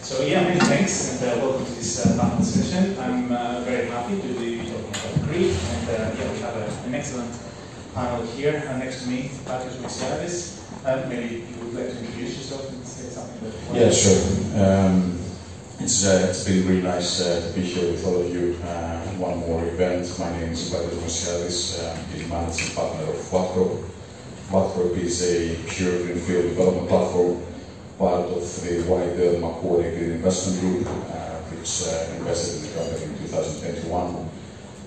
So yeah, many thanks and welcome to this panel session. I'm very happy to be talking about grid, and yeah, we have an excellent panel here next to me, Patrice Messiadis. Maybe you would like to introduce yourself and say something about Yeah, sure. It's been really nice to be here with all of you. One more event. My name is Patrice Messiadis. I'm the managing partner of Wattro. Wattro is a pure greenfield development platform, part of the wider Macquarie Green Investment Group, which invested in the company in 2021.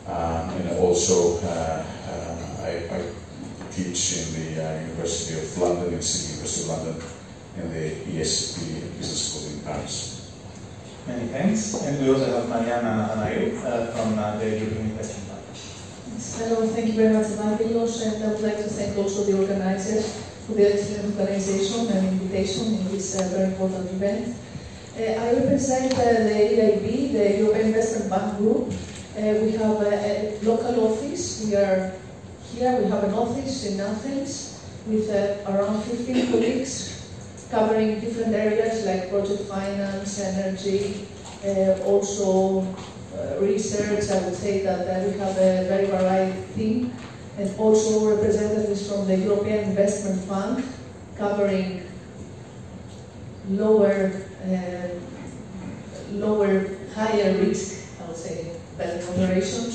And also, I teach in the University of London, in City University of London, in the ESCP Business School in Paris. Many thanks. And we also have Mariana Anayu from the European Investment Bank. Hello, thank you very much, Evangelos, and I would like to thank also the organizers for the excellent organization and invitation in this very important event. I represent the EIB, the European Investment Bank Group. We have a local office. We are here, we have an office in Athens with around 15 colleagues covering different areas like project finance, energy, also research. I would say that we have a very varied team, and also representatives from the European Investment Fund covering higher risk, I would say, better operations.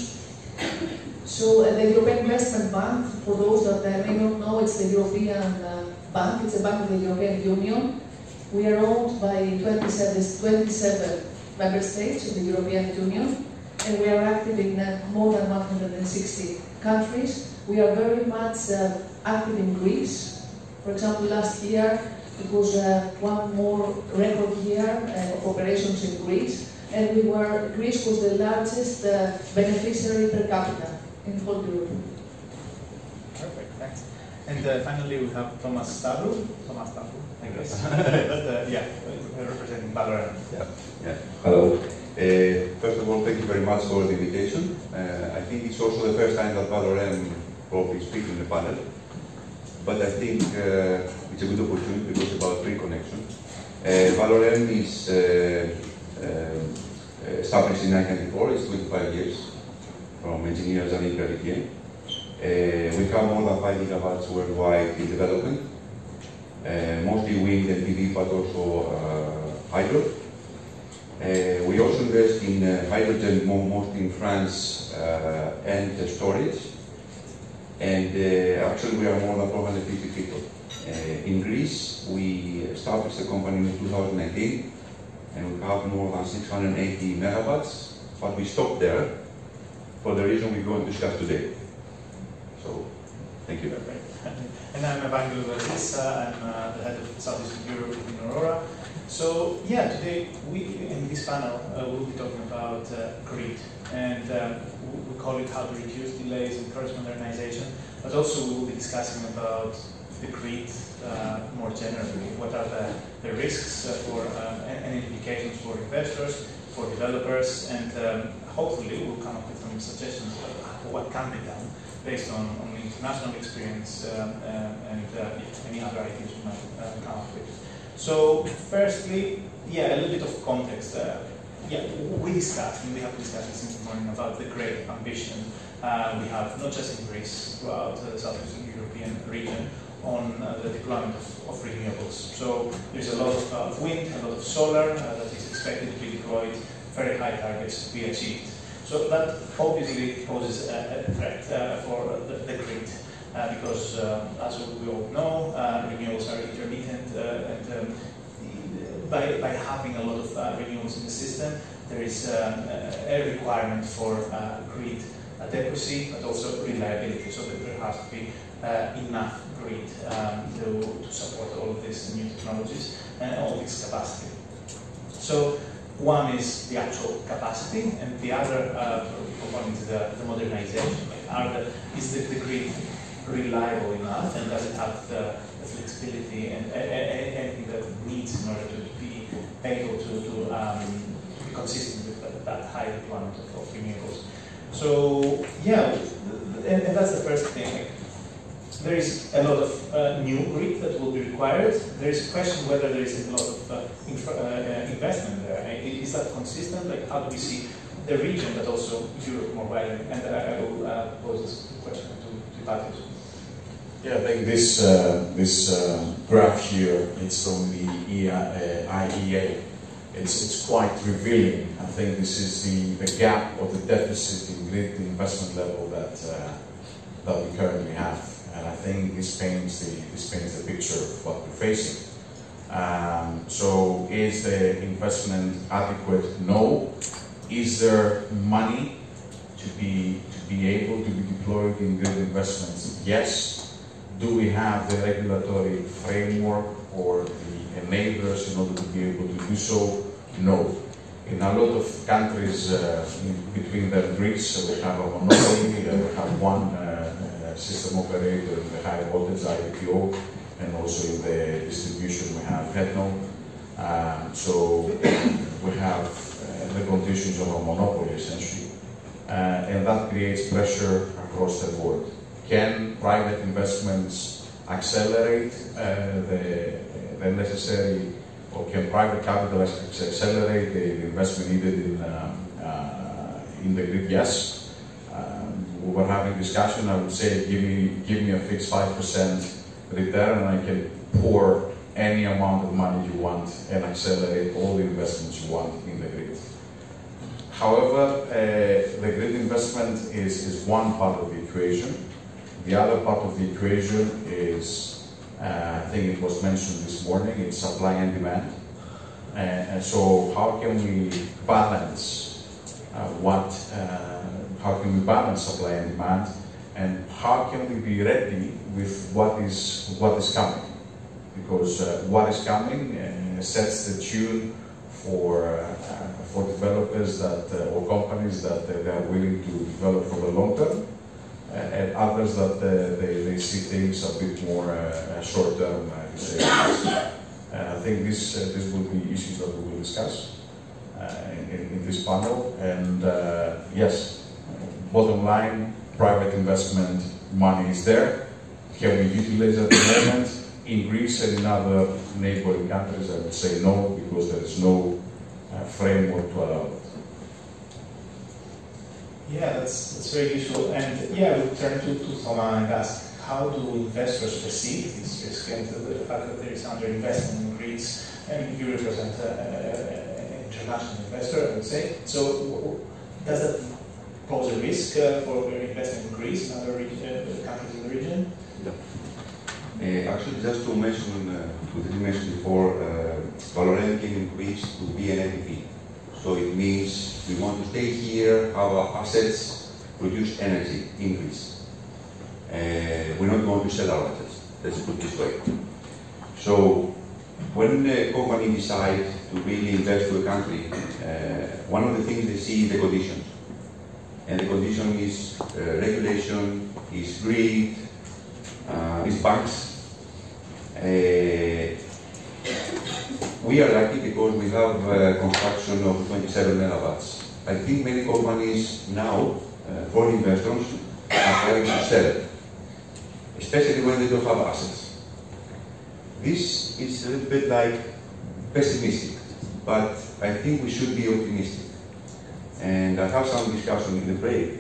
So the European Investment Bank, for those that may not know, it's the European bank. It's a bank of the European Union. We are owned by 27 member states of the European Union, and we are active in more than 160 countries. We are very much active in Greece. For example, last year it was one more record year of operations in Greece, and Greece was the largest beneficiary per capita in whole Europe. Perfect, thanks. And finally, we have Thomas Stavru, I guess. But yeah, representing Valorem. Yeah. Hello. First of all, thank you very much for the invitation. I think it's also the first time that Valorem probably speaks in the panel, but I think it's a good opportunity because it's about free connection. Valorem is established in 1994. It's 25 years from engineers and Pelletier. We have more than 5 gigawatts worldwide in development, mostly wind and PV, but also hydro. We also invest in hydrogen, mostly in France, and storage. And actually, we are more than 450 people. In Greece, we established the company in 2019, and we have more than 680 megawatts, but we stopped there for the reason we're going to discuss today. So, thank you. Perfect. And I'm Evangelos Vazis. I'm the head of Southeastern Europe in Aurora. So, yeah, today in this panel we'll be talking about grid, and we call it how to reduce delays, encourage modernization, but also we will be discussing about the grid more generally. What are the risks and implications for investors, for developers, and hopefully we'll come up with some suggestions of what can be done based on international experience and any other ideas we might come up with. So, firstly, yeah, a little bit of context. We discussed, and we have discussed since the morning about the great ambition we have, not just in Greece, throughout the Southeastern European region, on the deployment of renewables. So, there's a lot of wind, a lot of solar that is expected to be deployed, very high targets to be achieved. So, that obviously poses a threat for the grid. Because, as we all know, renewables are intermittent, and by having a lot of renewables in the system, there is a requirement for grid adequacy, but also reliability, so that there has to be enough grid to support all of these new technologies and all this capacity. So, one is the actual capacity, and the other component is the modernization. Is the grid reliable enough, and does it have the flexibility and anything that it needs in order to be able to be consistent with that high deployment of renewables? So, yeah, and that's the first thing. there is a lot of new grid that will be required. There is a question whether there is a lot of investment there. Is that consistent? Like, how do we see the region, but also Europe more widely? And I will pose this question to Patrik. Yeah, I think this graph here is from the IEA. It's quite revealing. I think this is the gap or the deficit in grid investment level that we currently have, and I think this paints the picture of what we're facing. So, is the investment adequate? No. Is there money to be able to be deployed in grid investments? Yes. Do we have the regulatory framework or the enablers in order to be able to do so? No. In a lot of countries, between them Greece, we have a monopoly, we have one system operator in the high voltage IPO, and also in the distribution we have HEDNO. So we have the conditions of a monopoly essentially, and that creates pressure across the board. Can private investments accelerate the necessary, or can private capital accelerate the investment needed in the grid? Yes. We were having discussion. I would say, give me a fixed 5% return, and I can pour any amount of money you want and accelerate all the investments you want in the grid. However, the grid investment is one part of the equation. The other part of the equation is, I think it was mentioned this morning, it's supply and demand. And so how can we balance how can we balance supply and demand, and how can we be ready with what is coming? Because what is coming sets the tune for developers or companies that they are willing to develop for the long term, and others that they see things a bit more short term. I think this will be issues that we will discuss in this panel. And yes, bottom line, private investment money is there. Can we utilize it at the moment? In Greece and in other neighboring countries, I would say no, because there is no framework to allow it. Yeah, that's very useful. And yeah, we'll turn to Thomas and ask, how do investors perceive this risk and the fact that there is underinvestment in Greece? And you represent an international investor, I would say. So does that pose a risk for investing in Greece and other countries in the region? Yeah. Actually, just to mention, what you mentioned before, Valorem came in Greece to be an MEP. So it means we want to stay here, have our assets, produce energy in Greece. We're not going to sell our assets, let's put it this way. So when a company decides to really invest to a country, one of the things they see is the conditions. And the condition is regulation, is grid, is banks. We are lucky because we have construction of 27 megawatts. I think many companies now, foreign investors, are trying to sell, especially when they don't have assets. This is a little bit like pessimistic, but I think we should be optimistic. And I have some discussion in the break.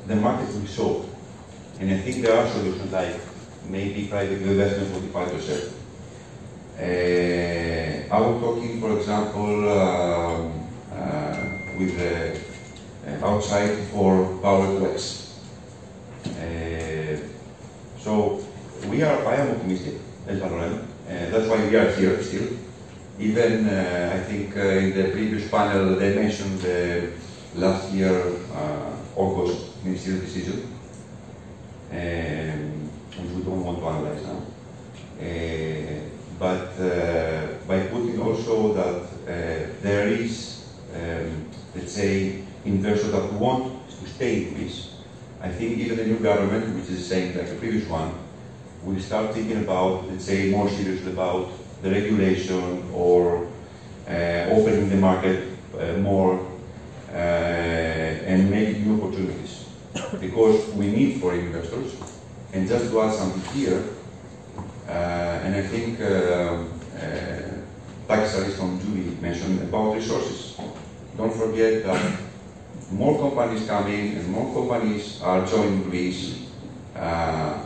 The market will show, and I think there are solutions like maybe private investment 45%. I was talking, for example, with outside for power to X. So I am optimistic as Valorem. That's why we are here still. Even I think in the previous panel they mentioned last year August ministerial decision, which we don't want to analyze now. But by putting also that there is, let's say, investors that want to stay in Greece, I think even the new government, which is the same like the previous one, will start thinking about, let's say, more seriously about the regulation or opening the market more and making new opportunities. because we need foreign investors. And just to add something here, and I think Pakistan from Julie mentioned about resources. Don't forget that more companies come in and more companies are joining Greece.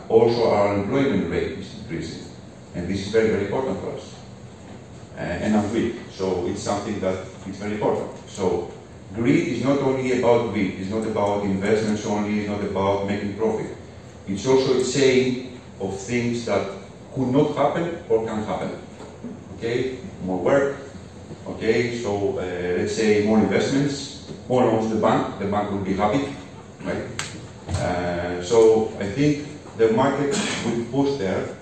Also our employment rate is increasing. And this is very, very important for us. And I'm Greek, so it's something that is very important. So greed is not only about greed, it's not about investments only, it's not about making profit. It's also a chain of things that could not happen or can happen. Okay, more work, okay, so let's say more investments, more loans to the bank will be happy, right? So I think the market will push there,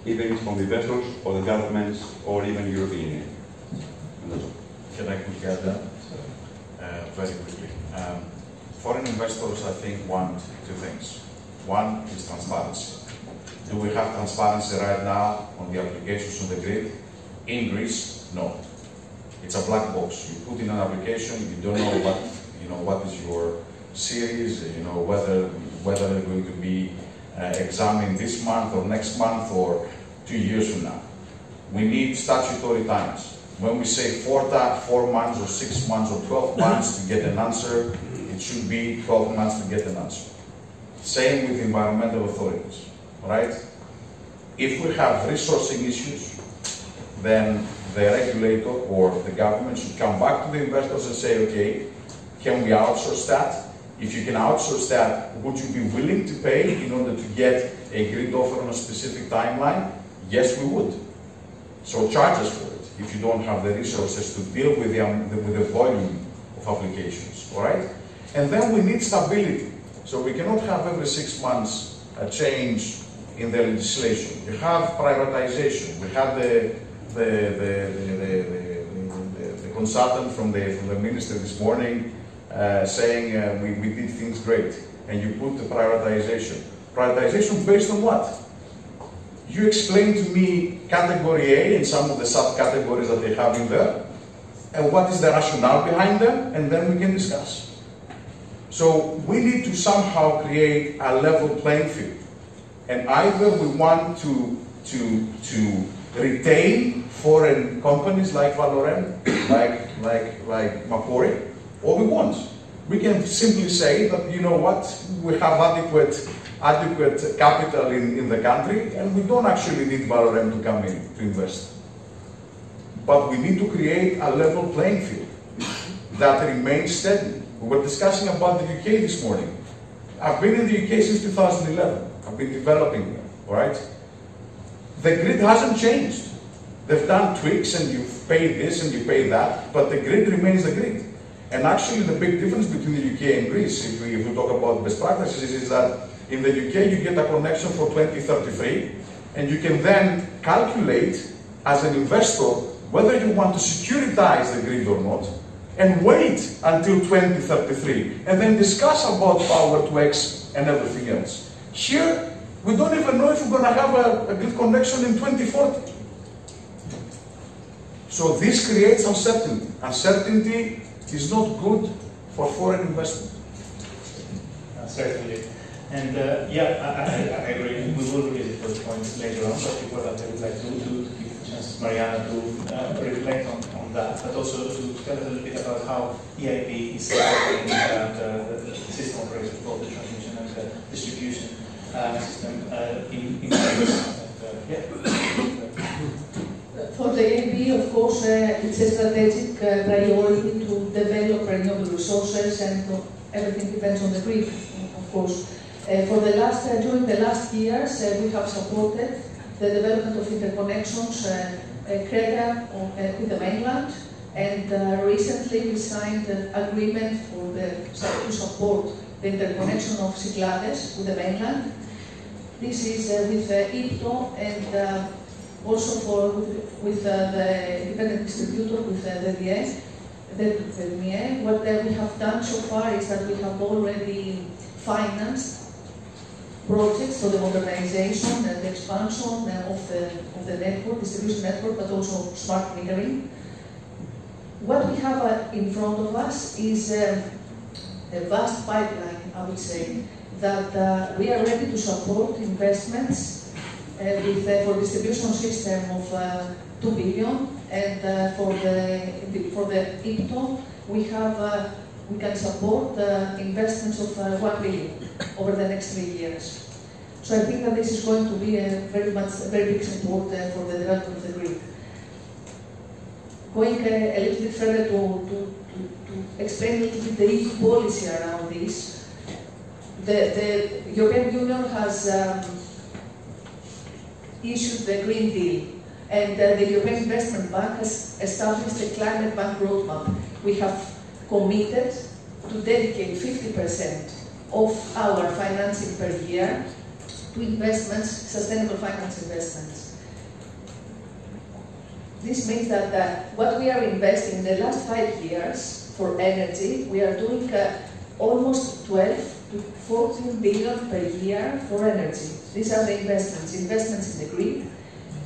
even from the investors or the governments or even European Union. Can I quickly add that? Very quickly. Foreign investors, I think, want two things. One is transparency. Do we have transparency right now on the applications on the grid? In Greece, no. It's a black box. You put in an application, you don't know what is your series, whether they're going to be examined this month or next month or 2 years from now. We need statutory times. When we say 4 months or 6 months or 12 months to get an answer, it should be 12 months to get an answer. Same with environmental authorities, right? If we have resourcing issues, then the regulator or the government should come back to the investors and say, okay, can we outsource that? If you can outsource that, would you be willing to pay in order to get a grid offer on a specific timeline? Yes, we would. So charge us for it if you don't have the resources to deal with the volume of applications, all right? And then we need stability. So we cannot have every 6 months a change in the legislation. You have privatization. We have the consultant from the minister this morning saying we did things great, and you put the privatization. Privatization based on what? You explain to me category A and some of the subcategories that they have in there, and what is the rationale behind them, and then we can discuss. So we need to somehow create a level playing field, and either we want to retain foreign companies like Valorem, like Macquarie, or we won't. We can simply say that, you know what, we have adequate capital in the country, and we don't actually need Valorem to come in to invest. But we need to create a level playing field that remains steady. We were discussing about the UK this morning. I've been in the UK since 2011. I've been developing there, all right? The grid hasn't changed. They've done tweaks and you pay this and you pay that, but the grid remains the grid. And actually the big difference between the UK and Greece, if we talk about best practices, is that in the UK you get a connection for 2033, and you can then calculate as an investor whether you want to securitize the grid or not, and wait until 2033, and then discuss about power to X and everything else. Here, we don't even know if we're going to have a grid connection in 2040. So this creates uncertainty. Uncertainty is not good for foreign investment. Certainly. And I agree. We will revisit those points later on, but before that I would like to give a chance to Mariana to reflect on that, but also to tell us a little bit about how EIP is supporting the system operation, both the transmission and the distribution system in Greece. For the EIP, of course, it's a strategic priority to develop renewable resources, and everything depends on the grid, of course. During the last years, we have supported the development of interconnections, CRETA with the mainland, and recently we signed an agreement to support the interconnection of Cyclades with the mainland. This is with IPTO and also with the independent distributor, with the DE. What we have done so far is that we have already financed projects for the modernization and the expansion of the network, distribution network, but also smart metering. What we have in front of us is a vast pipeline, I would say, that we are ready to support investments for distribution system of 2 billion, and for the IPTO, we can support investments of 1 billion over the next 3 years. So I think that this is going to be a very big support for the development of the grid. Going a little bit further to explain a little bit the EU policy around this, the European Union has issued the Green Deal, and the European Investment Bank has established a climate bank roadmap. We have committed to dedicate 50% of our financing per year to investments, sustainable finance investments. This means that what we are investing in the last 5 years for energy, we are doing almost 12 to 14 billion per year for energy. These are the investments in the grid,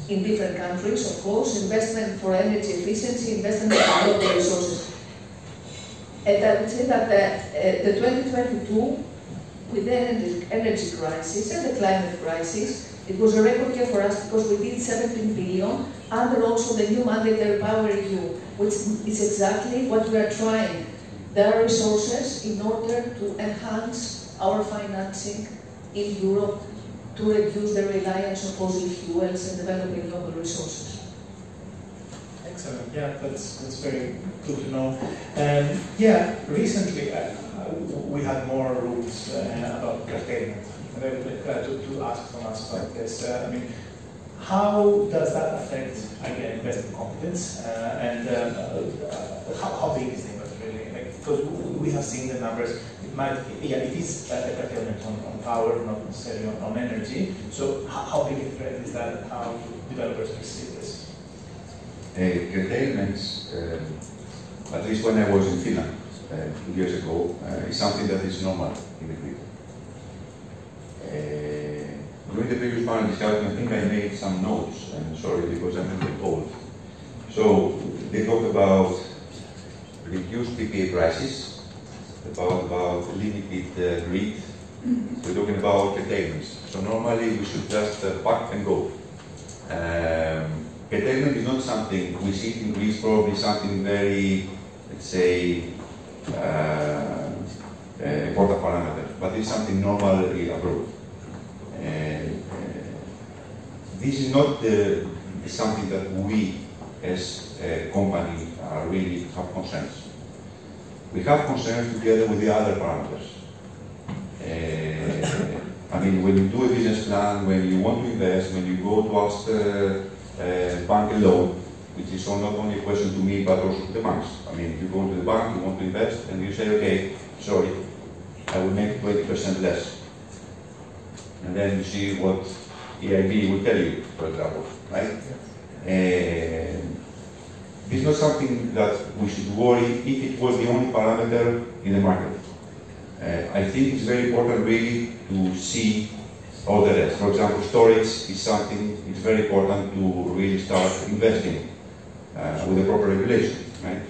in different countries, of course, investment for energy efficiency, investment for local resources. And I would say that the 2022, with the energy crisis and the climate crisis, it was a record year for us because we did 17 billion under also the new mandate REPowerEU, which is exactly what we are trying. There are resources in order to enhance our financing in Europe to reduce the reliance on fossil fuels and developing local resources. Excellent. Yeah, that's very good to know. Yeah, recently we had more rules about curtailment. And I would like to ask Thomas about this. I mean, how does that affect, again, investment confidence? And how big is the impact really? Like, because we have seen the numbers. It might, yeah, it is a curtailment on power, not necessarily on energy. So how big a threat is that? How do developers perceive this? Curtailments, at least when I was in Finland 2 years ago, is something that is normal in the grid. During the previous panel discussion, I think I made some notes, and sorry because I'm a bit old. So they talked about reduced PPA prices, about limited grid. We're talking about curtailments. So normally we should just pack and go. Curtailment is not something we see in Greece, probably something very, let's say, important parameter, but it's something normally abroad. This is not something that we as a company really have concerns. We have concerns together with the other parameters. I mean, when you do a business plan, when you want to invest, when you go to ask bank a loan, which is not only a question to me but also to the banks. I mean, you go to the bank, you want to invest, and you say, okay, sorry, I will make 20% less. And then you see what EIB will tell you, for example, right? This is not something that we should worry if it was the only parameter in the market. I think it's very important really to see all the rest. For example, storage is something it's very important to really start investing with the proper regulation, right?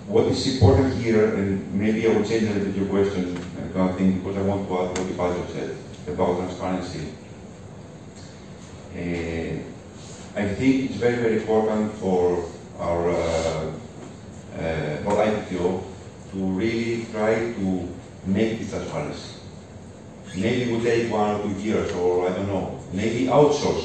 What is important here, and maybe I will change a little bit your question, because I want to add what Ipatio said about transparency. I think it's very, very important for our IPTO to really try to make this transparency. Maybe it will take 1 or 2 years, or I don't know, maybe outsource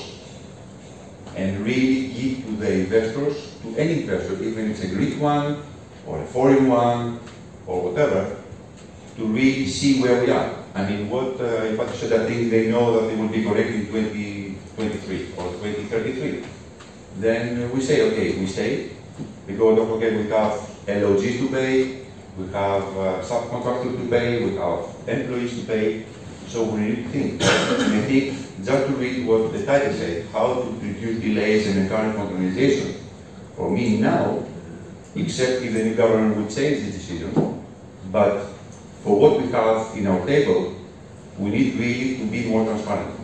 and really give to the investors, to any investor, even if it's a Greek one or a foreign one or whatever, to really see where we are. I mean, what Ipatio said, I think they know that they will be correct in 2023 or 2033. Then we say, okay, we stay, because don't forget we have LOGs to pay, we have subcontractors to pay, we have employees to pay, so we need to think. And I think, just to read what the title said, how to reduce delays and encourage modernization, for me now, except if the new government would change the decision, but for what we have in our table, we need really to be more transparent.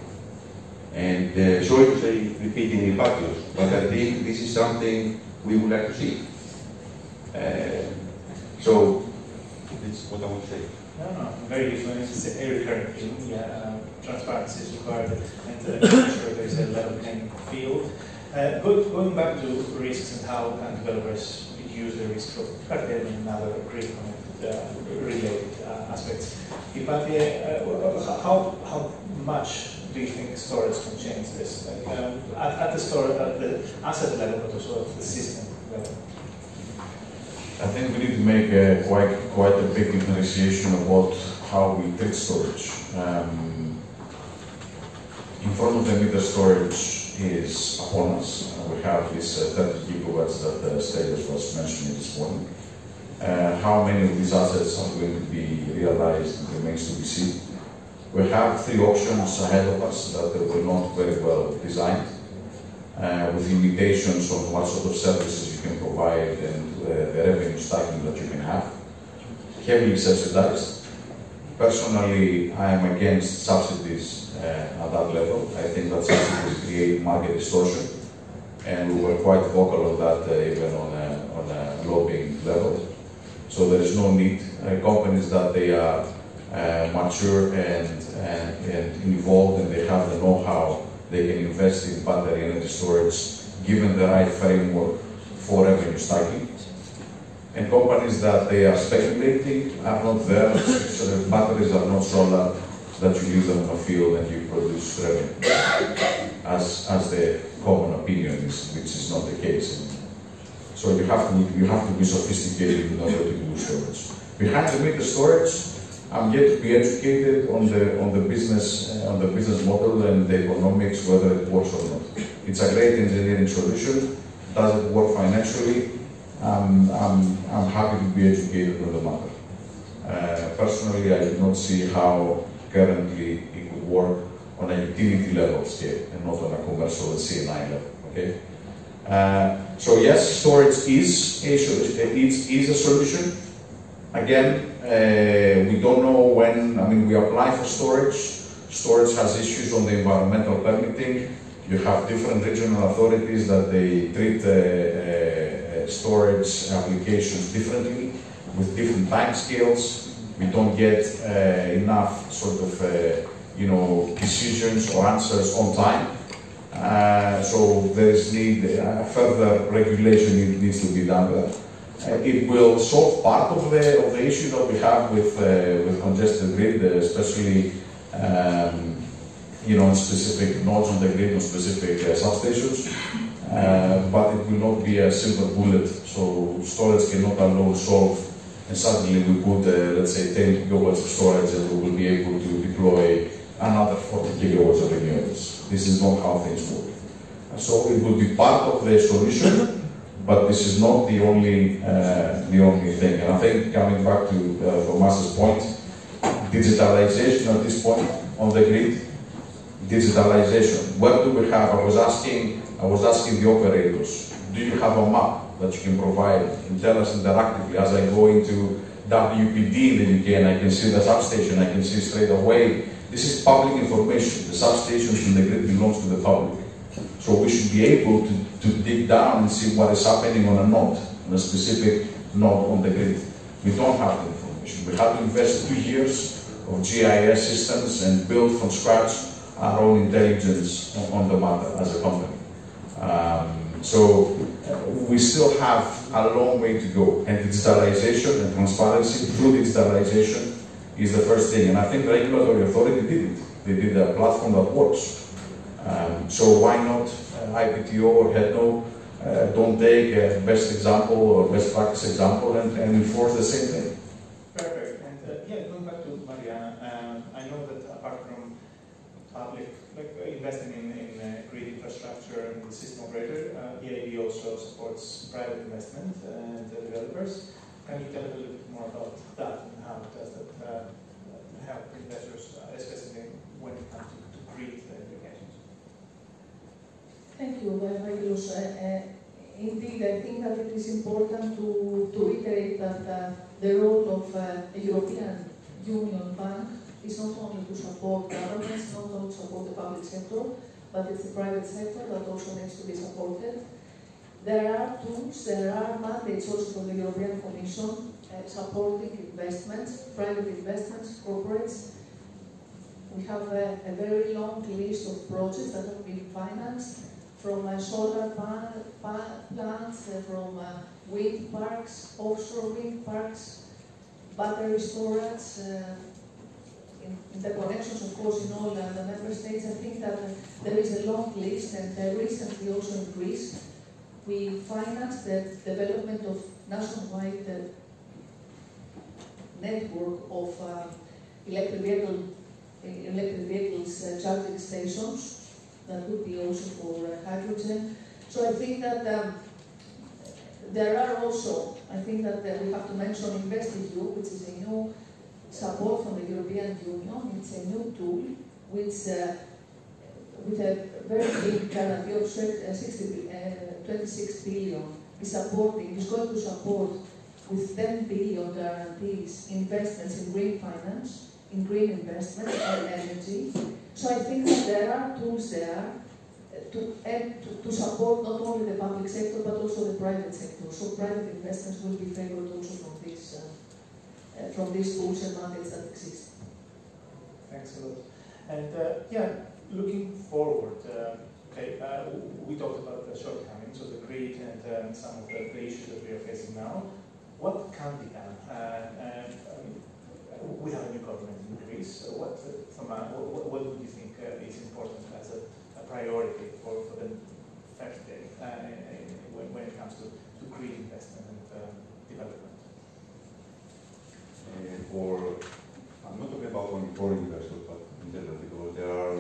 And sorry to say, repeating Ipatios, but I think this is something we would like to see. So, this is what I want to say. No, very useful. It's a recurring theme. Yeah, transparency is required, and making sure there is a level playing field. Going back to risks and how developers use the risk of curtailment and other grid-related aspects. How much do you think storage can change this? Like, at the asset level, but also at the system level? I think we need to make quite a big differentiation about how we treat storage. In front of the meter storage is upon us. We have this 30 gigawatts that Stelios was mentioning this morning. How many of these assets are going to be realized remains to be seen. We have 3 options ahead of us that were not very well designed, with limitations on what sort of services you can provide and the revenue stacking that you can have. Heavily subsidized. Personally, I am against subsidies at that level. I think that subsidies create market distortion, and we were quite vocal on that even on a lobbying level. So there is no need. Companies that they are mature and involved and they have the know-how, they can invest in battery energy storage given the right framework for revenue stacking. And companies that they are speculating are not there, so the batteries are not solar, that you leave them in a field and you produce revenue, as the common opinion is, which is not the case. So you have to be sophisticated in order to do storage. Behind the meter storage, I'm yet to be educated on the business model and the economics, whether it works or not. It's a great engineering solution. Does it work financially? I'm happy to be educated on the matter. Personally, I do not see how currently it would work on a utility level scale and not on a commercial CNI level. Okay. So yes, storage is a solution. Again, we don't know when. I mean, we apply for storage. Storage has issues on the environmental permitting. You have different regional authorities that they treat storage applications differently with different time scales. We don't get enough sort of decisions or answers on time. So there is further regulation needs to be done there. It will solve part of the issue that we have with congested grid, especially in specific nodes on the grid, on specific substations. But it will not be a silver bullet. So storage cannot alone solve. And suddenly we put, let's say, 10 gigawatts of storage, and we will be able to deploy another 40 gigawatts of renewables. This is not how things work. So it will be part of the solution, but this is not the only thing. And I think coming back to Thomas's point, digitalization at this point on the grid, digitalization. What do we have? I was asking the operators, do you have a map that you can provide and tell us interactively? As I go into WPD in the UK and I can see the substation, I can see straight away. This is public information. The substations in the grid belongs to the public. So we should be able to dig down and see what is happening on a node, on a specific node on the grid. We don't have the information. We have to invest 2 years of GIS systems and build from scratch our own intelligence on the matter as a company. So we still have a long way to go, and digitalization and transparency through digitalization is the first thing. And I think the regulatory authority did it. They did a platform that works. So why not IPTO or HEDNO don't take a best example or best practice example and enforce the same thing? Perfect. And going back to Mariana, I know that apart from public, investing in grid infrastructure and the system operator, EIB also supports private investment and developers. Can you tell a little bit more about that and how does that help investors, especially when it comes to grid implications? Thank you, Vagelos. Indeed, I think that it is important to reiterate that the role of a European Union bank is not only to support governments, not only to support the public sector, but it's the private sector that also needs to be supported. There are tools, there are mandates also from the European Commission supporting investments, private investments, corporates. We have a very long list of projects that have been financed, from solar plants, from wind parks, offshore wind parks, battery storage, interconnections, of course, in all the member states. I think that there is a long list, and recently also in Greece, we financed the development of nationwide network of electric vehicles charging stations. That would be also for hydrogen. So I think that there are also, I think that we have to mention InvestEU, which is a new support from the European Union. It's a new tool which, with a very big guarantee of 26 billion, is going to support with 10 billion guarantees investments in green finance, in green investment and energy. So I think that there are tools there to support not only the public sector but also the private sector. So private investments will be favored also from these tools and mandates that exist. Thanks a lot. And yeah, looking forward, we talked about the shortcomings of the grid and some of the issues that we are facing now. What can be done? We have a new government in Greece. So what would you think is important as a priority for the first day when it comes to green investment and development? I'm not talking about only foreign investors, but in general, because there are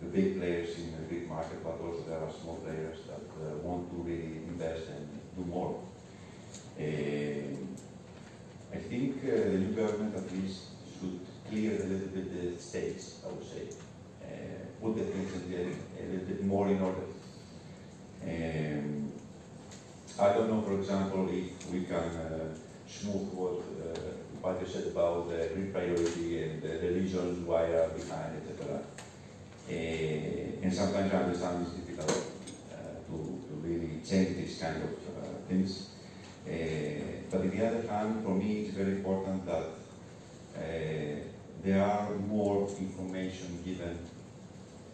the big players in the Greek market, but also there are small players that want to really invest and do more. I think the new government at least should clear a little bit the stakes, I would say. Put the things a little bit more in order. I don't know, for example, if we can smooth what Patria said about the green priority and the reasons why are behind, etc. And sometimes I understand it's difficult to really change these kind of things. But on the other hand, for me, it's very important that there are more information given,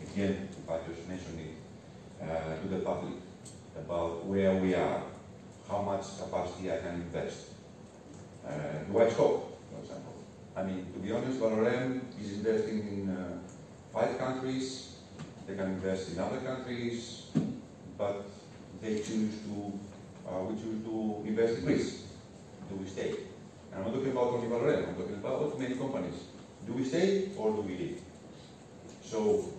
again, Patrios mentioned it, to the public about where we are, how much capacity I can invest. Do I scope, for example? I mean, to be honest, Valorem is investing in 5 countries. They can invest in other countries, but they choose to. We choose to invest in Greece. Do we stay? And I'm not talking about only Valorem. I'm talking about many companies. Do we stay or do we leave? So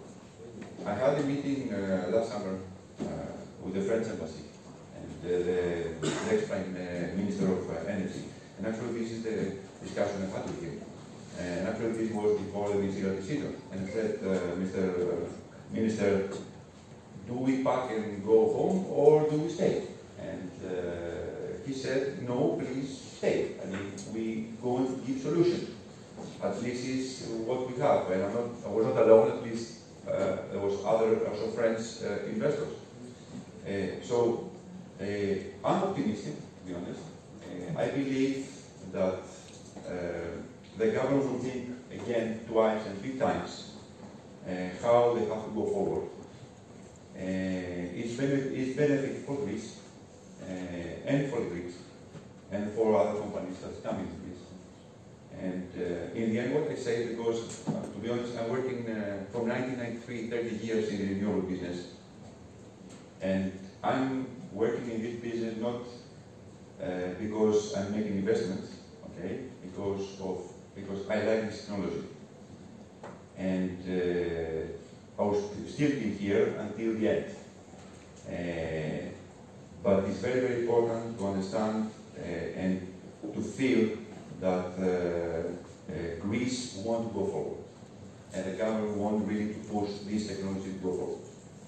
I had a meeting last summer with the French embassy and the ex-Prime Minister of Energy. And actually, this is the discussion I had with him. And actually, this was before the ministerial decision. And I said, Mr. Minister, do we pack and go home or do we stay? And he said, no, please stay. I mean, we go and give solution. At least is what we have. And I was not alone, at least there was other also French investors. So I'm optimistic, to be honest. I believe that the government will think again, twice and 3 times how they have to go forward. It's benefit for Greece and for the Greeks and for other companies that come into Greece. And in the end, what I say, because to be honest, I'm working from 1993, 30 years in the renewable business, and I'm working in this business not because I'm making investments, okay, because I like this technology. And I will still be here until the end. But it's very, very important to understand and to feel that Greece wants to go forward. And the government wants really to push this technology to go forward.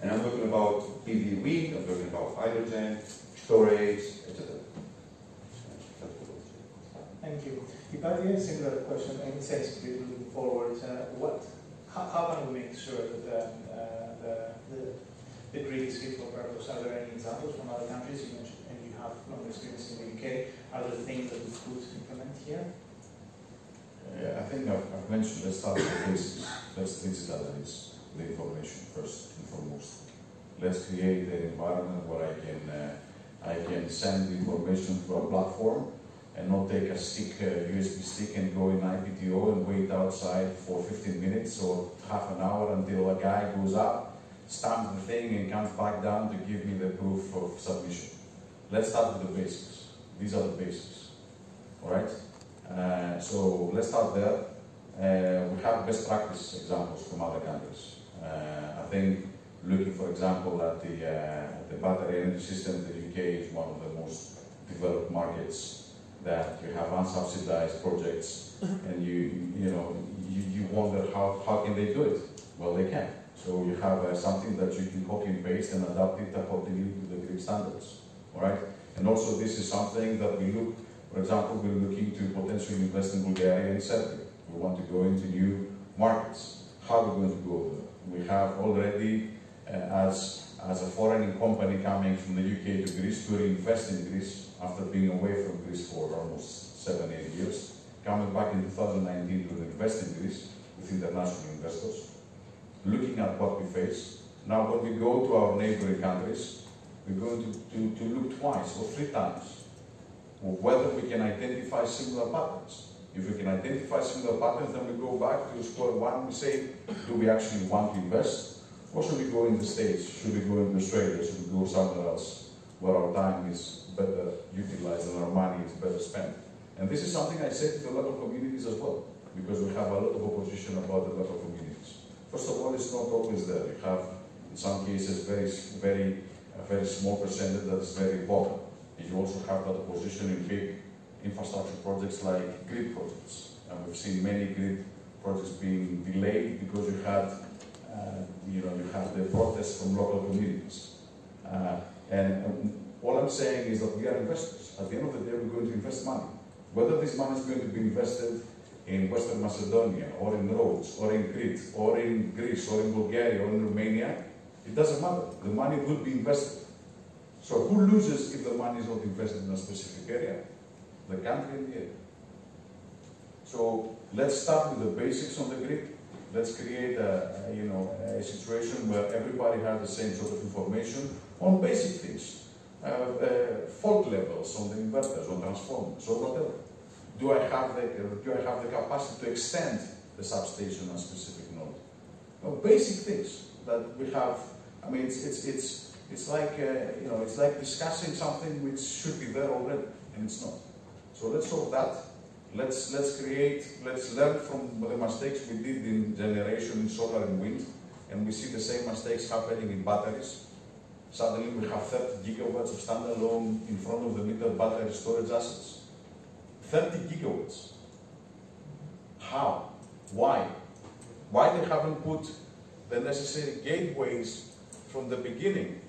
And I'm talking about PV wind, I'm talking about hydrogen, storage, etc. Thank you. If I had a similar question, and sensitively moving forward, how can we make sure that the grid is fit for purpose? Are there any examples from other countries? You mentioned, and you have longer experience in the UK. Are there things that we could implement here? I think I've mentioned, let's start with the basics. Let's digitalize the information first and foremost. Let's create an environment where I can send the information through a platform and not take a stick, USB stick, and go in IPTO and wait outside for 15 minutes or half an hour until a guy goes up, stamps the thing, and comes back down to give me the proof of submission. Let's start with the basics. These are the basics. All right? So let's start there. We have best practice examples from other countries. I think looking, for example, at the battery energy system, the UK is one of the most developed markets that you have unsubsidized projects, and you wonder how can they do it? Well, they can. So you have something that you can copy and paste and adapt it accordingly to the Greek standards. All right. And also, this is something that we look. For example, we're looking to potentially invest in Bulgaria and Serbia. We want to go into new markets. How are we going to go there? We have already, as a foreign company coming from the UK to Greece, to reinvest in Greece after being away from Greece for almost 7-8 years, coming back in 2019 to invest in Greece with international investors, looking at what we face. Now, when we go to our neighboring countries, we're going to look twice or 3 times of whether we can identify similar patterns. If we can identify similar patterns, then we go back to square one. We say, do we actually want to invest? Or should we go in the States? Should we go in Australia? Should we go somewhere else where our time is better utilized and our money is better spent? And this is something I say to the local communities as well, because we have a lot of opposition about the local communities. First of all, it's not always there. You have, in some cases, a very small percentage that is very important. And you also have that opposition in big infrastructure projects like grid projects. And we've seen many grid projects being delayed because you had the protests from local communities. And all I'm saying is that we are investors. At the end of the day, we're going to invest money. Whether this money is going to be invested in Western Macedonia, or in Rhodes, or in Crete, or in Greece, or in Bulgaria, or in Romania, it doesn't matter. The money will be invested. So who loses if the money is not invested in a specific area? The country and the area. So let's start with the basics on the grid. Let's create a situation where everybody has the same sort of information on basic things. Fault levels on the inverters, on transformers, or whatever. Do I have the capacity to extend the substation on a specific node? No, basic things that we have. I mean, it's like discussing something which should be there already, and it's not. So let's solve that. Let's learn from the mistakes we did in generation, in solar and wind, and we see the same mistakes happening in batteries. Suddenly we have 30 gigawatts of standalone in front of the meter battery storage assets. 30 gigawatts. How? Why? Why they haven't put the necessary gateways from the beginning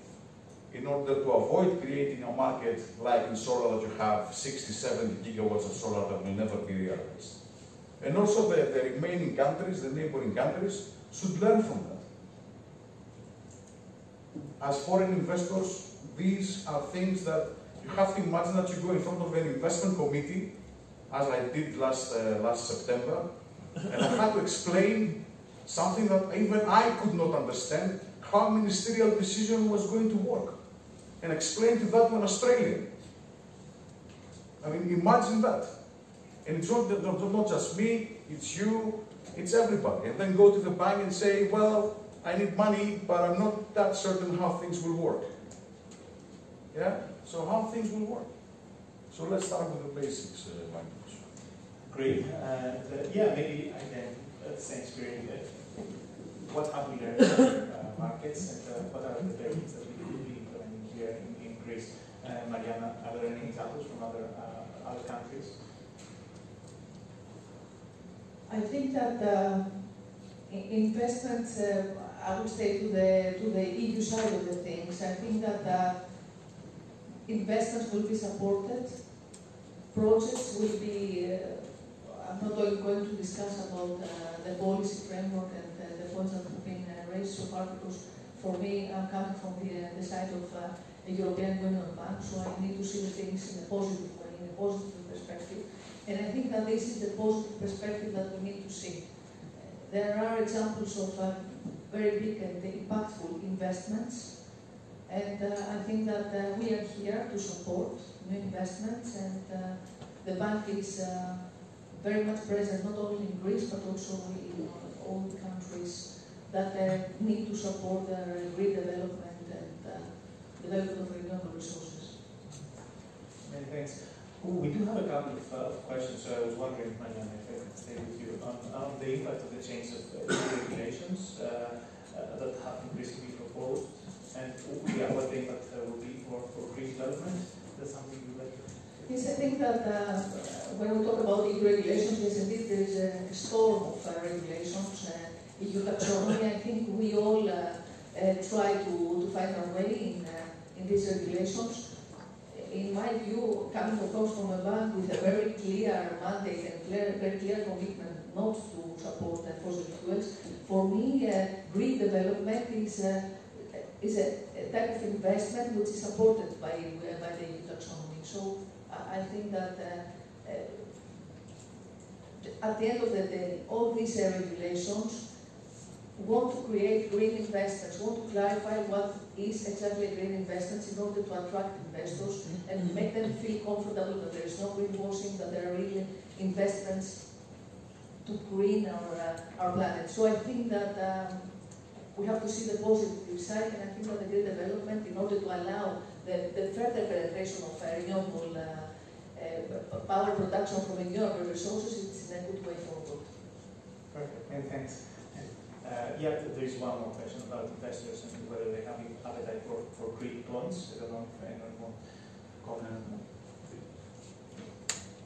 in order to avoid creating a market like in solar that you have 60, 70 gigawatts of solar that will never be realized. And also the remaining countries, the neighboring countries, should learn from that. As foreign investors, these are things that you have to imagine that you go in front of an investment committee, as I did last September, and I had to explain something that even I could not understand, how ministerial decision was going to work, and explain to that to an Australian. I mean, imagine that. And it's not just me, it's you, it's everybody. And then go to the bank and say, well, I need money, but I'm not that certain how things will work. Yeah? So how things will work. So let's start with the basics, language. Great. Yeah, maybe again, at the same spirit, what have we learned from other markets, and what are the learnings that we could be implementing here in Greece? Mariana, are there any examples from other countries? I think that investments, I would say to the EU side of the things, I think that investments will be supported, projects will be, I'm not going to discuss about the policy framework and the points that have been raised so far, because for me, I'm coming from the side of a European Union bank, so I need to see the things in a positive way, in a positive perspective. And I think that this is the positive perspective that we need to see. There are examples of very big and impactful investments, and I think that we are here to support new investments, and the bank is very much present not only in Greece but also in all the countries that need to support their green development and development of renewable resources. Many thanks. We do have a couple of questions, so I was wondering, Marianne, if I could stay with you on the impact of the change of regulations that have recently proposed, and what the impact will be for green development. Is that something you'd like to? Yes, I think that when we talk about EU regulations, yes, indeed, there is a storm of regulations. EU taxonomy, I think we all try to find our way in these regulations. In my view, coming of course from a bank with a very clear mandate and very clear commitment not to support fossil fuels, for me, green development is a type of investment which is supported by the EU taxonomy. So I think that at the end of the day, all these regulations want to create green investments, want to clarify what is exactly a green investment in order to attract investors and make them feel comfortable that there is no greenwashing, that there are really investments to green our planet. So I think that we have to see the positive side, and I think that the green development, in order to allow the further penetration of renewable power production from renewable resources, it's in a good way forward. Perfect, many thanks. Yeah, there is one more question about investors and whether they have appetite for green bonds. I don't know if anyone wants to comment on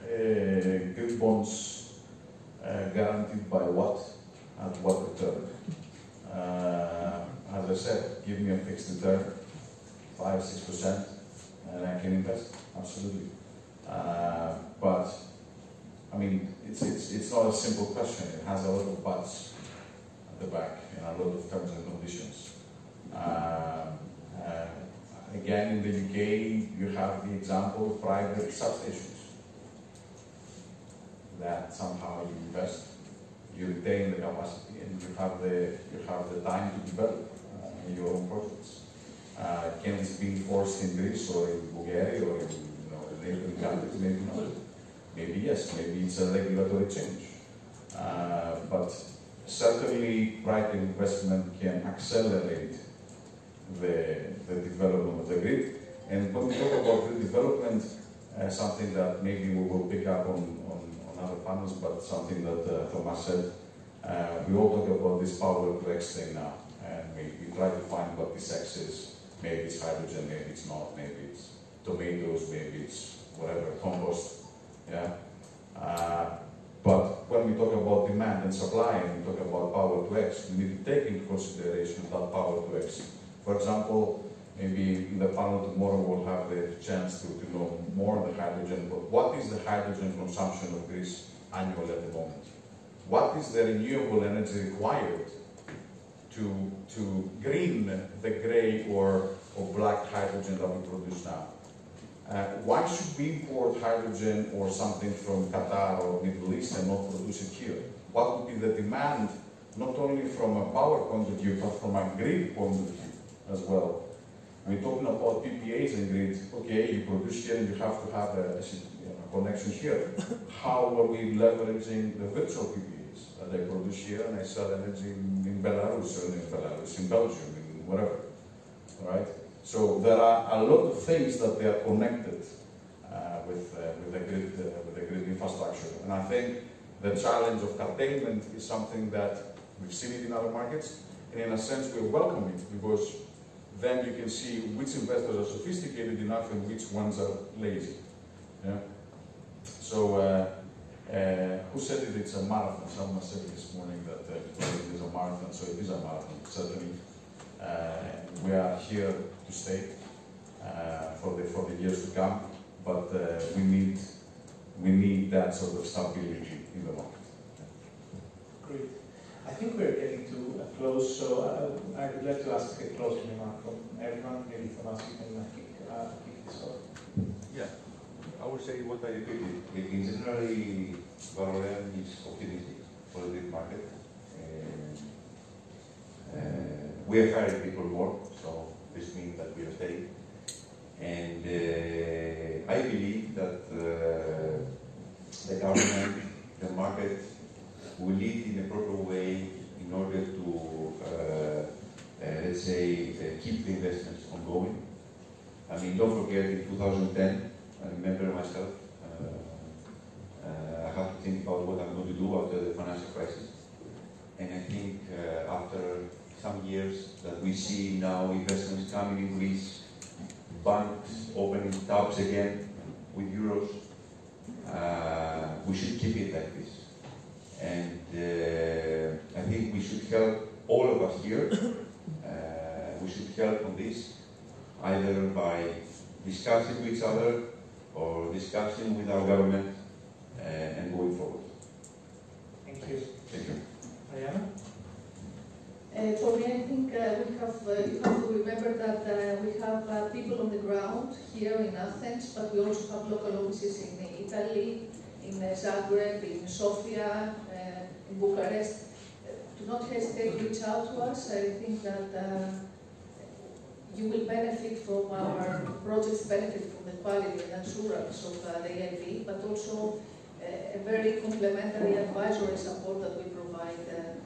that. Green bonds guaranteed by what and what return? As I said, give me a fixed return, 5-6%, and I can invest, absolutely. But I mean, it's not a simple question. It has a lot of buts at the back and a lot of terms and conditions. Again, in the UK, you have the example of private substations that somehow you invest, you retain the capacity, and you have the time to develop your own projects. Can this be enforced in Greece or in Bulgaria or in neighboring countries? Maybe not. Maybe yes. Maybe it's a regulatory change. But certainly, private investment can accelerate the development of the grid. And when we talk about grid development, something that maybe we will pick up on other panels, but something that Thomas said, we all talk about this power to X thing now, and we try to find what this X is. Maybe it's hydrogen, maybe it's not, maybe it's tomatoes, maybe it's whatever, compost, yeah. But when we talk about demand and supply, and we talk about power to X, we need to take into consideration that power to X. For example, maybe in the panel tomorrow we'll have the chance to know more on the hydrogen, but what is the hydrogen consumption of Greece annually at the moment? What is the renewable energy required to green the grey or black hydrogen that we produce now? Why should we import hydrogen or something from Qatar or Middle East and not produce it here? What would be the demand, not only from a power point of view, but from a grid point of view as well? We're talking about PPAs and grid. Okay, you produce here and you have to have a connection here. How are we leveraging the virtual PPAs that they produce here and they sell energy in Belarus or in Belgium, in whatever, right? So there are a lot of things that they are connected with the grid infrastructure, and I think the challenge of curtailment is something that we've seen it in other markets, and in a sense we welcome it because then you can see which investors are sophisticated enough and which ones are lazy. Yeah? So who said it? It's a marathon. Someone said this morning that it is a marathon, so it is a marathon certainly. We are here to stay for the years to come, but we need that sort of stability in the market. Great. I think we're getting to a close, so I would like to ask a closing remark from everyone. Maybe Thomas, you can kick this off. Yeah, I would say what I repeated. In general, Valorem is optimistic for the Greek market. We are hiring people more, so this means that we are staying. And I believe that the government, the market, will lead in a proper way in order to, let's say, keep the investments ongoing. I mean, don't forget, in 2010, I remember myself, I had to think about what I'm going to do after the financial crisis. And I think after some years that we see now investments coming in Greece, banks opening tabs again with euros, we should keep it like this. And I think we should help all of us here. We should help on this, either by discussing with each other or discussing with our government and going forward. Thank you. Thank you. Ariana? For me, I think you have to remember that we have people on the ground here in Athens, but we also have local offices in Italy, in Zagreb, in Sofia, in Bucharest. Do not hesitate to reach out to us. I think that you will benefit from our projects, benefit from the quality and assurance of the EIB, but also a very complementary advisory support that we provide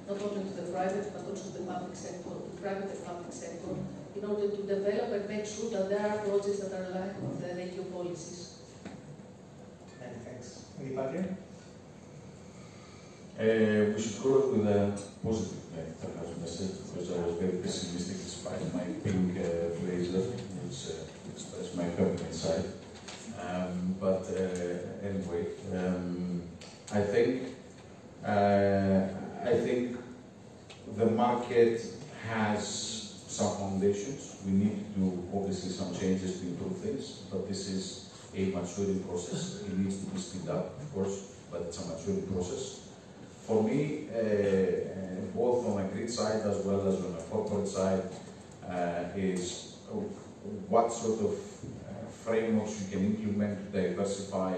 not only to the private but also the public sector, the private and public sector, in order to develop and make sure that there are projects that are aligned with the EU policies. Many thanks. Dimitri? We should go with a positive perhaps message, because I was very pessimistic despite my pink blazer, which expressed my feminine side. But anyway, I think the market has some foundations. We need to do obviously some changes to improve things, but this is a maturing process. It needs to be speeded up, of course, but it's a maturing process. For me, both on a grid side as well as on a corporate side, is what sort of frameworks you can implement to diversify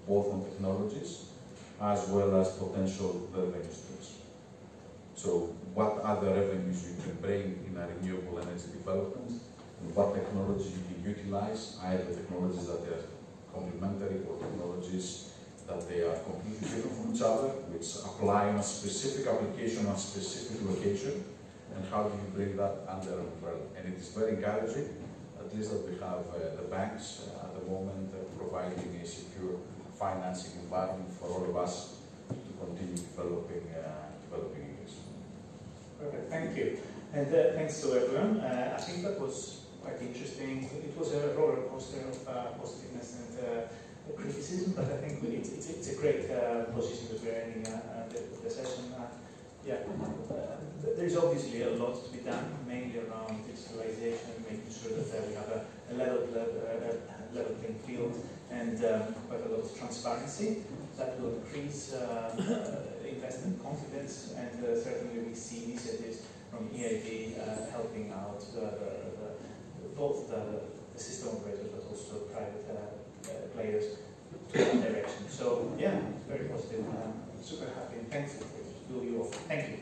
both on technologies as well as potential revenue streams. So what other revenues you can bring in a renewable energy development, and what technology you can utilize, either technologies that are complementary or technologies that they are completely different from each other, which apply on a specific application on a specific location, and how do you bring that under an umbrella. And it is very encouraging, at least that we have the banks at the moment providing a secure financing environment for all of us to continue developing English. Perfect, thank you. And thanks to everyone. I think that was quite interesting. It was a roller coaster of positiveness and criticism, but I think it's a great position that we're ending the session. There's obviously a lot to be done, mainly around digitalization, making sure that we have a level playing field and quite a lot of transparency that will increase investment confidence, and certainly we see initiatives from EIB helping out both the system operators but also private players to that direction. So yeah, very positive. I'm super happy and thankful to you all. Thank you.